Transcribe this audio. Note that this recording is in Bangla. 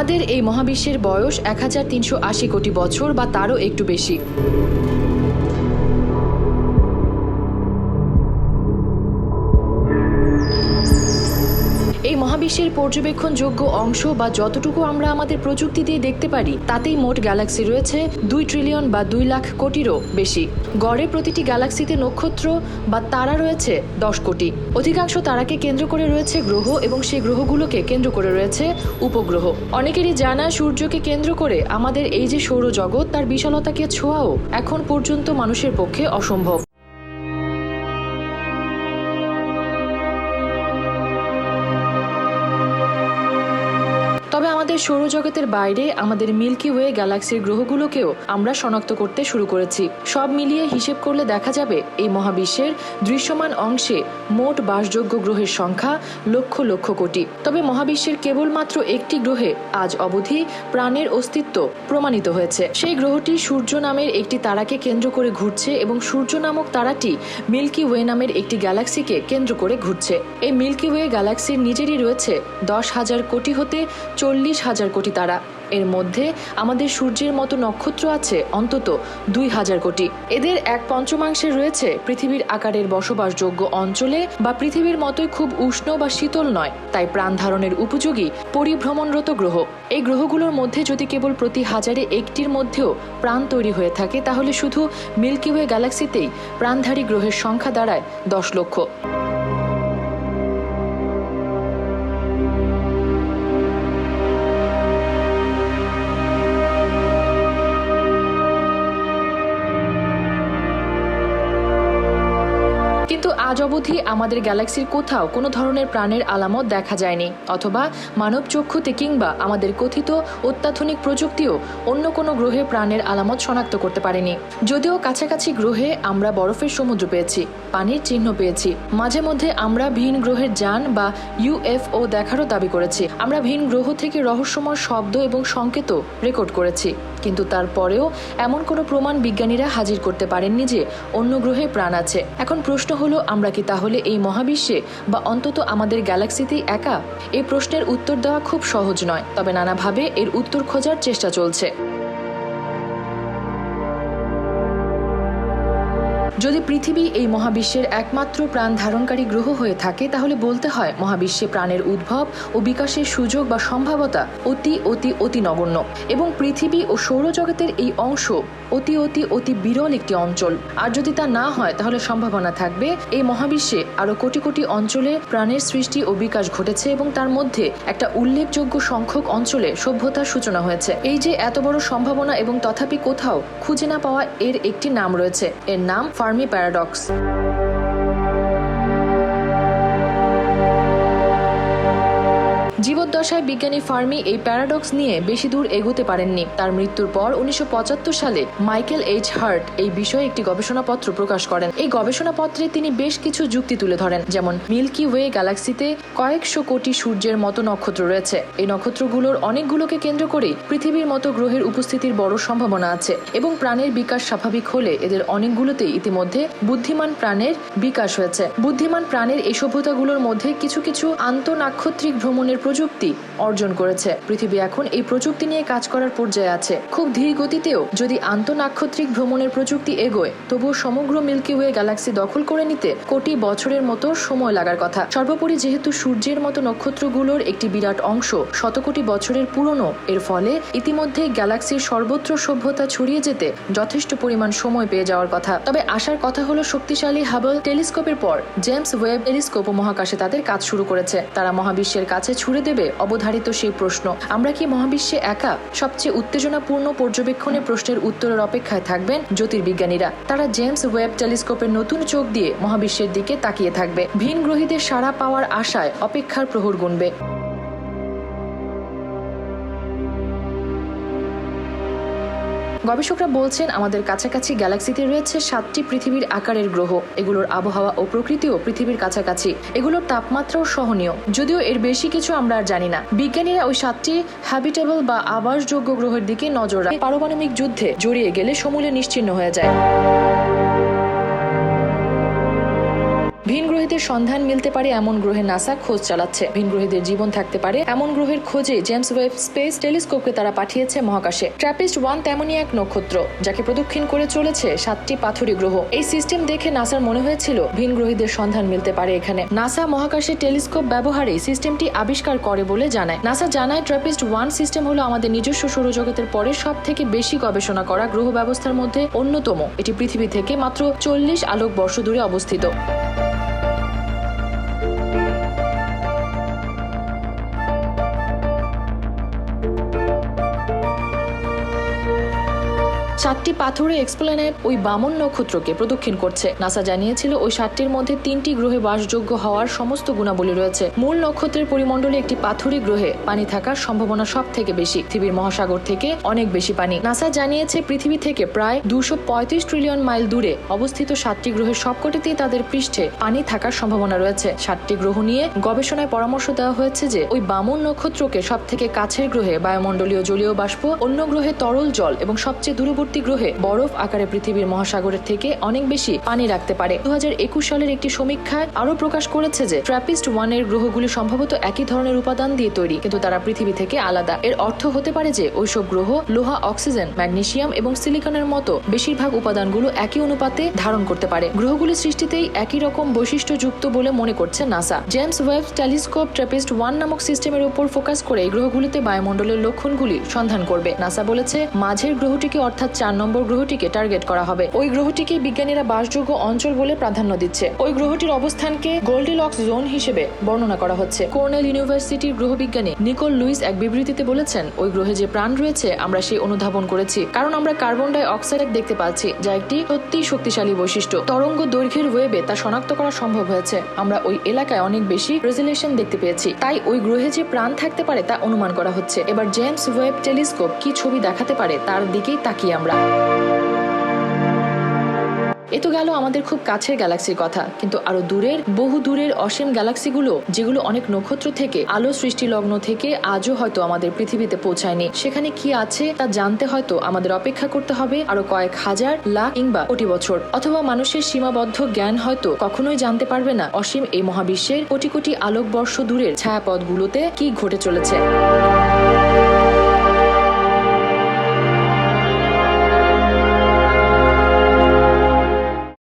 আমাদের এই মহাবিশ্বের বয়স 1380 কোটি বছর বা তারও একটু বেশি। এই মহাবিশ্বের পর্যবেক্ষণযোগ্য অংশ বা যতটুকু আমরা আমাদের প্রযুক্তি দিয়ে দেখতে পারি তাতেই মোট গ্যালাক্সি রয়েছে 2 ট্রিলিয়ন বা 2 লাখ কোটিরও বেশি। গড়ে প্রতিটি গ্যালাক্সিতে নক্ষত্র বা তারা রয়েছে 10 কোটি। অধিকাংশ তারাকে কেন্দ্র করে রয়েছে গ্রহ এবং সেই গ্রহগুলোকে কেন্দ্র করে রয়েছে উপগ্রহ। অনেকেরই জানা সূর্যকে কেন্দ্র করে আমাদের এই যে সৌরজগৎ তার বিশালতাকে ছোঁয়াও এখন পর্যন্ত মানুষের পক্ষে অসম্ভব। তবে আমাদের সৌরজগতের বাইরে আমাদের মিল্কি ওয়ে গ্যালাক্সির গ্রহগুলোকেও আমরা শনাক্ত করতে শুরু করেছি। সব মিলিয়ে হিসেব করলে দেখা যাবে এই মহাবিশ্বের দৃশ্যমান অংশে মোট বাসযোগ্য গ্রহের সংখ্যা লক্ষ লক্ষ কোটি। তবে মহাবিশ্বের কেবলমাত্র একটি গ্রহে আজ অবধি প্রাণের অস্তিত্ব প্রমাণিত হয়েছে। সেই গ্রহটি সূর্য নামের একটি তারাকে কেন্দ্র করে ঘুরছে এবং সূর্য নামক তারাটি মিল্কি ওয়ে নামের একটি গ্যালাক্সিকে কেন্দ্র করে ঘুরছে। এই মিল্কি ওয়ে গ্যালাক্সির নিজেরই রয়েছে 10,000 কোটি হতে 40,000 কোটি তারা। এর মধ্যে আমাদের সূর্যের মতো নক্ষত্র আছে অন্তত 2,000 কোটি। এদের 1/5 রয়েছে পৃথিবীর আকারের বসবাসযোগ্য অঞ্চলে বা পৃথিবীর মতোই খুব উষ্ণ বা শীতল নয়, তাই প্রাণ ধারণের উপযোগী পরিভ্রমণরত গ্রহ। এই গ্রহগুলোর মধ্যে যদি কেবল প্রতি 1000-এ একটির মধ্যেও প্রাণ তৈরি হয়ে থাকে তাহলে শুধু মিল্কি ওয়ে গ্যালাক্সিতেই প্রাণধারী গ্রহের সংখ্যা দাঁড়ায় 10 লক্ষ। কিন্তু আজ অবধি আমাদের গ্যালাক্সির কোথাও কোনো ধরনের প্রাণের আলামত দেখা যায়নি, অথবা মানব চক্ষুতে কিংবা আমাদের কথিত অত্যাধুনিক প্রযুক্তিও অন্য কোনো গ্রহে প্রাণের আলামত শনাক্ত করতে পারেনি। যদিও কাছাকাছি গ্রহে আমরা বরফের সমুদ্র পেয়েছি, পানির চিহ্ন পেয়েছি, মাঝে মধ্যে আমরা ভিন গ্রহের যান বা UFO দেখারও দাবি করেছি। আমরা ভিন গ্রহ থেকে রহস্যময় শব্দ এবং সংকেত রেকর্ড করেছি, কিন্তু তারপরেও এমন কোনো প্রমাণ বিজ্ঞানীরা হাজির করতে পারেননি যে অন্য গ্রহে প্রাণ আছে। এখন প্রশ্ন হলো, আমরা কি তাহলে এই মহাবিশ্বে বা অন্তত আমাদের গ্যালাক্সিতেই একা? এই প্রশ্নের উত্তর দেওয়া খুব সহজ নয়, তবে নানাভাবে এর উত্তর খোঁজার চেষ্টা চলছে। যদি পৃথিবী এই মহাবিশ্বের একমাত্র প্রাণ ধারণকারী গ্রহ হয়ে থাকে তাহলে বলতে হয় মহাবিশ্বে প্রাণের উদ্ভব ও বিকাশের সুযোগ বা সম্ভাবনা অতি অতি অতি নগণ্য, এবং পৃথিবী ও সৌরজগতের এই অংশ অতি অতি অতি বিরল একটি অঞ্চল। আর যদি তা না হয় তাহলে সম্ভাবনা থাকবে এই মহাবিশ্বে আরো কোটি কোটি অঞ্চলে প্রাণের সৃষ্টি ও বিকাশ ঘটেছে এবং তার মধ্যে একটা উল্লেখযোগ্য সংখ্যক অঞ্চলে সভ্যতার সূচনা হয়েছে। এই যে এত বড় সম্ভাবনা এবং তথাপি কোথাও খুঁজে না পাওয়া এর একটি নাম রয়েছে, এর নাম ফার্মি প্যারাডক্স। জীবদ্দশায় বিজ্ঞানী ফার্মি এই প্যারাডক্স নিয়ে বেশি দূর এগোতে পারেননি। তার মৃত্যুর পর 1975 সালে মাইকেল এইচ হার্ট এই বিষয়ে একটি গবেষণাপত্র প্রকাশ করেন। এই গবেষণাপত্রে তিনি বেশ কিছু যুক্তি তুলে ধরেন, যেমন মিল্কি ওয়ে গ্যালাক্সিতে কয়েকশো কোটি সূর্যের মতো নক্ষত্র রয়েছে। এই নক্ষত্রগুলোর অনেকগুলোকে কেন্দ্র করেই পৃথিবীর মতো গ্রহের উপস্থিতির বড় সম্ভাবনা আছে, এবং প্রাণের বিকাশ স্বাভাবিক হলে এদের অনেকগুলোতেই ইতিমধ্যে বুদ্ধিমান প্রাণের বিকাশ হয়েছে। বুদ্ধিমান প্রাণের এই সভ্যতাগুলোর মধ্যে কিছু কিছু আন্তঃনাক্ষত্রিক ভ্রমণের প্রযুক্তি অর্জন করেছে। পৃথিবী এখন এই প্রযুক্তি নিয়ে কাজ করার পর্যায়ে আছে। খুব ধীর গতিতেও যদি আন্তঃনাক্ষত্রিক ভ্রমণের প্রযুক্তি এগোয় তবুও সমগ্র মিল্কি ওয়ে গ্যালাক্সি দখল করে নিতে কোটি বছরের মতো সময় লাগার কথা। সর্বোপরি যেহেতু সূর্যের মতো নক্ষত্রগুলোর একটি বিরাট অংশ শতকোটি বছরের পুরনো, এর ফলে ইতিমধ্যে গ্যালাক্সির সর্বত্র সভ্যতা ছড়িয়ে যেতে যথেষ্ট পরিমাণ সময় পেয়ে যাওয়ার কথা। তবে আসার কথা হলো শক্তিশালী হাবল টেলিস্কোপের পর জেমস ওয়েব টেলিস্কোপ মহাকাশে তাদের কাজ শুরু করেছে। তারা মহাবিশ্বের কাছে ছুড়ে দেবে অবধারিত সেই প্রশ্ন, আমরা কি মহাবিশ্বে একা? সবচেয়ে উত্তেজনাপূর্ণ পর্যবেক্ষণে প্রশ্নের উত্তরের অপেক্ষায় থাকবেন জ্যোতির্বিজ্ঞানীরা। তারা জেমস ওয়েব টেলিস্কোপের নতুন চোখ দিয়ে মহাবিশ্বের দিকে তাকিয়ে থাকবে, ভিন গ্রহীদের সাড়া পাওয়ার আশায় অপেক্ষার প্রহর গুনবে। গবেষকরা বলছেন আমাদের কাছাকাছি গ্যালাক্সিতে রয়েছে 7টি পৃথিবীর আকারের গ্রহ। এগুলোর আবহাওয়া ও প্রকৃতিও পৃথিবীর কাছাকাছি, এগুলোর তাপমাত্রাও সহনীয়। যদিও এর বেশি কিছু আমরা আর জানি না। বিজ্ঞানীরা ওই 7টি হ্যাবিটেবল বা আবাসযোগ্য গ্রহের দিকে নজর রাখে। পারমাণবিক যুদ্ধে জড়িয়ে গেলে সমূলে নিশ্চিহ্ন হয়ে যায়। ভিন গ্রহীদের ভিনগ্রহীদের সন্ধান মিলতে পারে এমন গ্রহে নাসা খোঁজ চালাচ্ছে। ভিনগ্রহীদের জীবন থাকতে পারে এমন গ্রহের খোঁজে জেমস ওয়েব স্পেস টেলিস্কোপকে তারা পাঠিয়েছে মহাকাশে। ট্র্যাপিস্ট-1 তেমনই এক নক্ষত্র যাকে প্রদক্ষিণ করে চলেছে 7টি পাথুরে গ্রহ। এই সিস্টেম দেখে নাসার মনে হয়েছিল ভিনগ্রহীদের সন্ধান মিলতে পারে এখানে। নাসা মহাকাশে টেলিস্কোপ ব্যবহারে সিস্টেমটি আবিষ্কার করে বলে জানায়। নাসা জানায় ট্র্যাপিস্ট-1 সিস্টেম হলো আমাদের নিজস্ব সৌরজগতের পরে সব থেকে বেশি গবেষণা করা গ্রহ ব্যবস্থার মধ্যে অন্যতম। এটি পৃথিবী থেকে মাত্র 40 আলোক বর্ষ দূরে অবস্থিত। 7টি পাথুরে এক্সপ্ল্যানেট ওই বামন নক্ষত্রকে প্রদক্ষিণ করছে। নাসা জানিয়েছিল ওই 7টির মধ্যে 3টি গ্রহে বাসযোগ্য হওয়ার সমস্ত গুণাবলী রয়েছে। মূল নক্ষত্রের পরিমণ্ডলে একটি পাথুরে গ্রহে পানি থাকার সম্ভাবনা সব থেকে বেশি। পৃথিবীর মহাসাগর থেকে অনেক বেশি পানি। নাসা জানিয়েছে পৃথিবী থেকে প্রায় 235 ট্রিলিয়ন মাইল দূরে অবস্থিত 7টি গ্রহের সবকটিতেই তাদের পৃষ্ঠে পানি থাকার সম্ভাবনা রয়েছে। 7টি গ্রহ নিয়ে গবেষণায় পরামর্শ দেওয়া হয়েছে যে ওই বামন নক্ষত্রকে সব থেকে কাছের গ্রহে বায়ুমণ্ডলীয় জলীয় বাষ্প, অন্য গ্রহে তরল জল এবং সবচেয়ে দূরবর্তী গ্রহে বরফ আকারে পৃথিবীর মহাসাগরের থেকে অনেক বেশি পানি রাখতে পারে। 2021 সালের একটি সমীক্ষায় আরো প্রকাশ করেছে যে ট্র্যাপিস্ট-1 এর গ্রহগুলি সম্ভবত একই ধরনের উপাদান দিয়ে তৈরি, কিন্তু তারা পৃথিবী থেকে আলাদা। এর অর্থ হতে পারে যে ওইসব গ্রহ লোহা, অক্সিজেন, ম্যাগনেসিয়াম এবং সিলিকনের মতো বেশিরভাগ উপাদানগুলো একই অনুপাতে ধারণ করতে পারে। গ্রহগুলি সৃষ্টিতেই একই রকম বৈশিষ্ট্যযুক্ত বলে মনে করছে নাসা। জেমস ওয়েব টেলিস্কোপ ট্র্যাপিস্ট-1 নামক সিস্টেমের উপর ফোকাস করে এই গ্রহগুলিতে বায়ুমণ্ডলের লক্ষণগুলি সন্ধান করবে। নাসা বলেছে মাঝের গ্রহটিকে অর্থাৎ 4 নম্বর গ্রহটিকে টার্গেট করা হবে। ওই গ্রহটিকে বিজ্ঞানীরা বাসযোগ্য অঞ্চল বলে প্রাধান্য দিচ্ছে। ওই গ্রহটির অবস্থানকে গোল্ডিলক্স জোন হিসেবে বর্ণনা করা হচ্ছে। কর্নেল ইউনিভার্সিটির গ্রহবিজ্ঞানী নিকোল লুইস এক বিবৃতিতে বলেছেন, ওই গ্রহে যে প্রাণ রয়েছে আমরা সেই অনুধাবন করেছি, কারণ আমরা কার্বন ডাই অক্সাইড দেখতে পাচ্ছি, যা একটি সত্যি শক্তিশালী বৈশিষ্ট্য। তরঙ্গ দৈর্ঘ্যের ওয়েবে তা শনাক্ত করা সম্ভব হয়েছে। আমরা ওই এলাকায় অনেক বেশি রেজুলেশন দেখতে পেয়েছি, তাই ওই গ্রহে যে প্রাণ থাকতে পারে তা অনুমান করা হচ্ছে। এবার জেমস ওয়েব টেলিস্কোপ কি ছবি দেখাতে পারে তার দিকেই তাকিয়ে আমরা। এ তো গেল আমাদের খুব কাছের গ্যালাক্সির কথা, কিন্তু আরো দূরের, বহু দূরের অসীম গ্যালাক্সিগুলো, যেগুলো অনেক নক্ষত্র থেকে, আলো সৃষ্টি লগ্ন থেকে আজও হয়তো আমাদের পৃথিবীতে পৌঁছায়নি, সেখানে কি আছে তা জানতে হয়তো আমাদের অপেক্ষা করতে হবে আরো কয়েক হাজার, লাখ কিংবা কোটি বছর। অথবা মানুষের সীমাবদ্ধ জ্ঞান হয়তো কখনোই জানতে পারবে না অসীম এই মহাবিশ্বের কোটি কোটি আলোকবর্ষ দূরের ছায়াপথগুলোতে কি ঘটে চলেছে।